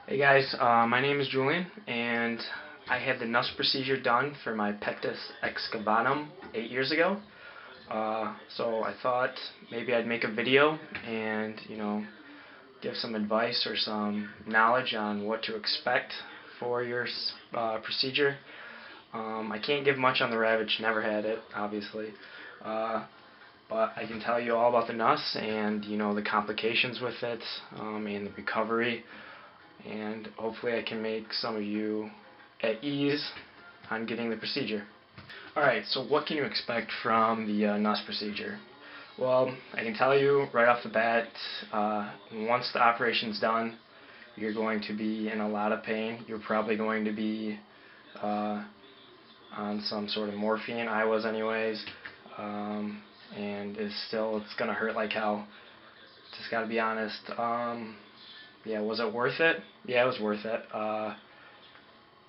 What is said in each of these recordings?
Hey guys, my name is Julian, and I had the Nuss procedure done for my Pectus Excavatum 8 years ago. So I thought maybe I'd make a video and, give some advice or some knowledge on what to expect for your procedure. I can't give much on the Ravage, never had it, obviously. But I can tell you all about the Nuss and, the complications with it, and the recovery. And hopefully I can make some of you at ease on getting the procedure. Alright, so what can you expect from the Nuss procedure? Well, I can tell you right off the bat, once the operation's done, you're going to be in a lot of pain. You're probably going to be on some sort of morphine. I was anyways. And it's going to hurt like hell. Just gotta be honest. Yeah, was it worth it? Yeah, it was worth it.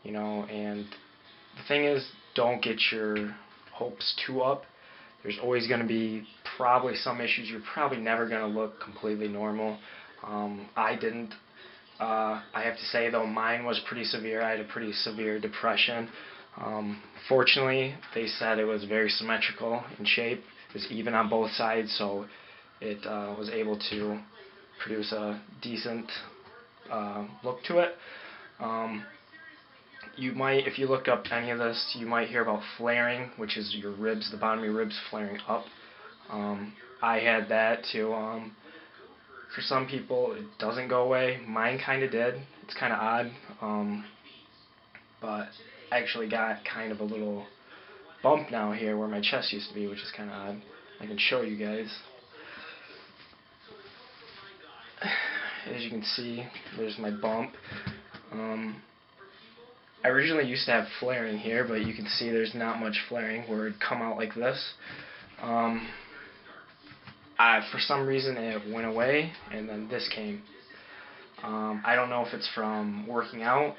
And the thing is, don't get your hopes too up. There's always going to be probably some issues. You're probably never going to look completely normal. I didn't. I have to say, though, mine was pretty severe. I had a pretty severe depression. Fortunately, they said it was very symmetrical in shape. It was even on both sides, so it was able to produce a decent look to it. You might, if you look up any of this, you might hear about flaring, which is your ribs, the bottom of your ribs flaring up. I had that too. For some people, it doesn't go away. Mine kind of did. It's kind of odd. But I actually got kind of a little bump now here where my chest used to be, which is kind of odd. I can show you guys. As you can see, there's my bump. I originally used to have flaring here, but you can see there's not much flaring where it'd come out like this. For some reason it went away, and then this came. I don't know if it's from working out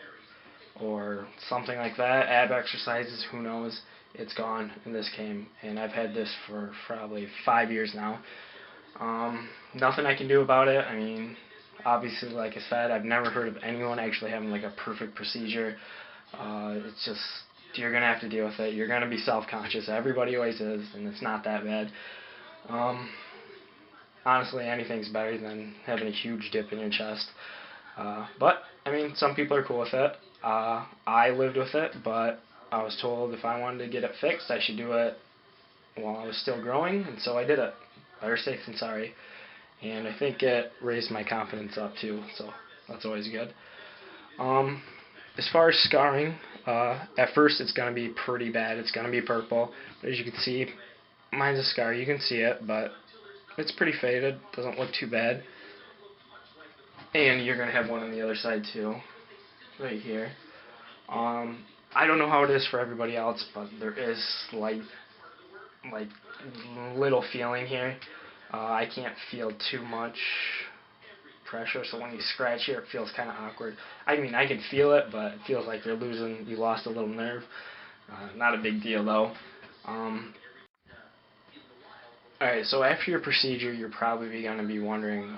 or something like that, ab exercises, who knows. It's gone, and this came, and I've had this for probably 5 years now. Nothing I can do about it. I mean, obviously, like I said, I've never heard of anyone actually having like a perfect procedure. It's just, you're going to have to deal with it. You're going to be self-conscious. Everybody always is, and it's not that bad. Honestly, anything's better than having a huge dip in your chest. But, I mean, some people are cool with it. I lived with it, but I was told if I wanted to get it fixed, I should do it while I was still growing, and so I did it. Better safe than sorry. And I think it raised my confidence up too, so that's always good. As far as scarring, at first it's going to be pretty bad. It's going to be purple, but as you can see, mine's a scar. You can see it, but it's pretty faded. Doesn't look too bad. And you're going to have one on the other side too, right here. I don't know how it is for everybody else, but there is like little feeling here. I can't feel too much pressure, so when you scratch here, it feels kind of awkward. I mean, I can feel it, but it feels like you lost a little nerve. Not a big deal though. Alright, so after your procedure, you're probably going to be wondering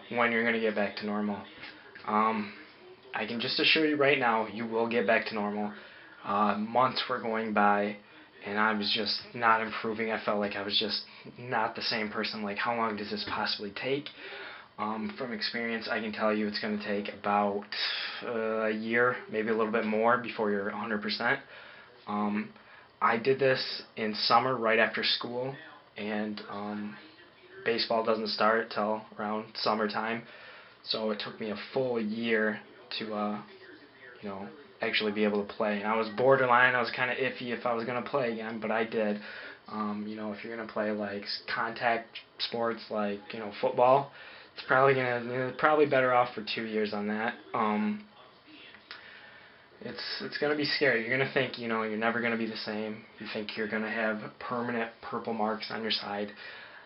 when you're going to get back to normal. I can just assure you right now, you will get back to normal. Months were going by, and I was just not improving. I felt like I was just not the same person. Like, how long does this possibly take? From experience, I can tell you it's going to take about a year, maybe a little bit more, before you're 100%. I did this in summer right after school, and baseball doesn't start till around summertime, so it took me a full year to actually be able to play. And I was borderline. I was kind of iffy if I was going to play again, but I did. If you're going to play like contact sports like football, it's probably better off for 2 years on that. It's going to be scary. You're going to think you're never going to be the same. You think you're going to have permanent purple marks on your side.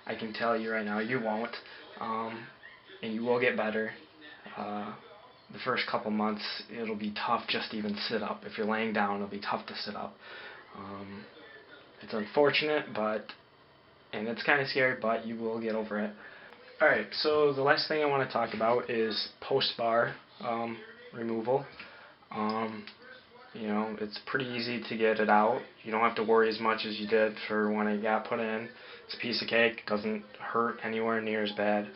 I can tell you right now, you won't, and you will get better. The first couple months, it'll be tough just to even sit up. If you're laying down, it'll be tough to sit up. It's unfortunate, and it's kind of scary, but you will get over it. Alright, so the last thing I want to talk about is post-bar. removal. You know, it's pretty easy to get it out. You don't have to worry as much as you did for when it got put in. It's a piece of cake. It doesn't hurt anywhere near as bad.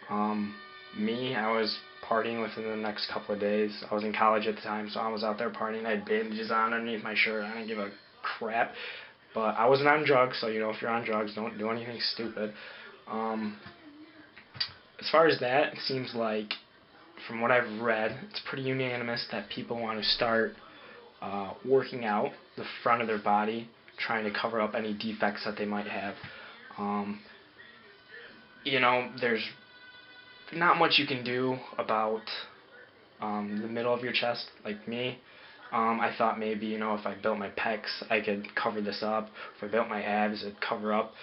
I was partying within the next couple of days. I was in college at the time, so I was out there partying. I had bandages on underneath my shirt. I didn't give a crap. But I wasn't on drugs, so, you know, if you're on drugs, don't do anything stupid. As far as that, it seems like, from what I've read, it's pretty unanimous that people want to start working out the front of their body, trying to cover up any defects that they might have. You know, there's not much you can do about the middle of your chest, like me. I thought maybe, you know, if I built my pecs, I could cover this up. If I built my abs, it'd cover up.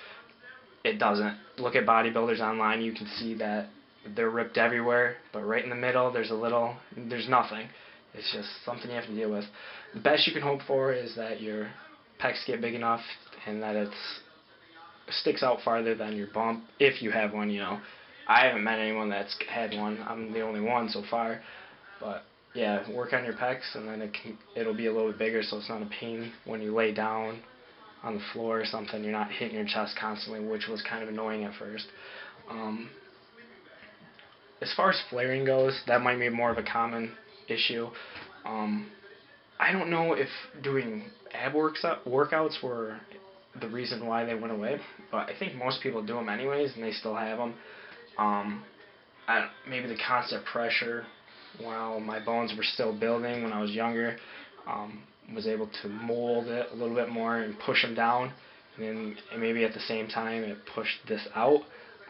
It doesn't. Look at bodybuilders online, you can see that they're ripped everywhere, but right in the middle, there's nothing. It's just something you have to deal with. The best you can hope for is that your pecs get big enough and that it sticks out farther than your bump, if you have one, you know. I haven't met anyone that's had one. I'm the only one so far. But yeah, work on your pecs, and then it'll be a little bit bigger, so it's not a pain when you lay down on the floor or something. You're not hitting your chest constantly, which was kind of annoying at first. As far as flaring goes, that might be more of a common issue. I don't know if doing ab workouts were the reason why they went away, but I think most people do them anyways, and they still have them. Maybe the constant pressure while my bones were still building when I was younger, was able to mold it a little bit more and push them down, and maybe at the same time it pushed this out.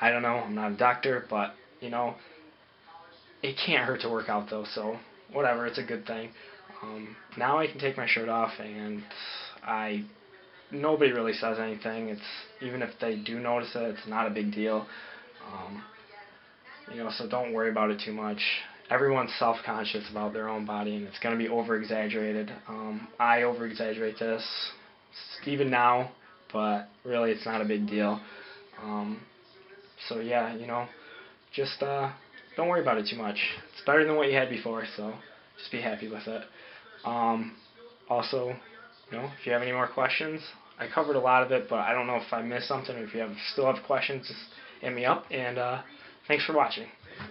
I don't know, I'm not a doctor, but you know, it can't hurt to work out though, so whatever, it's a good thing. Now I can take my shirt off, and nobody really says anything. Even if they do notice it, it's not a big deal. You know, so don't worry about it too much. Everyone's self-conscious about their own body, and it's going to be over-exaggerated. I over-exaggerate this even now, but really it's not a big deal. So yeah, you know, just don't worry about it too much. It's better than what you had before, so just be happy with it. Also, you know, if you have any more questions, I covered a lot of it, but I don't know if I missed something, or if you still have questions, just hit me up, and thanks for watching.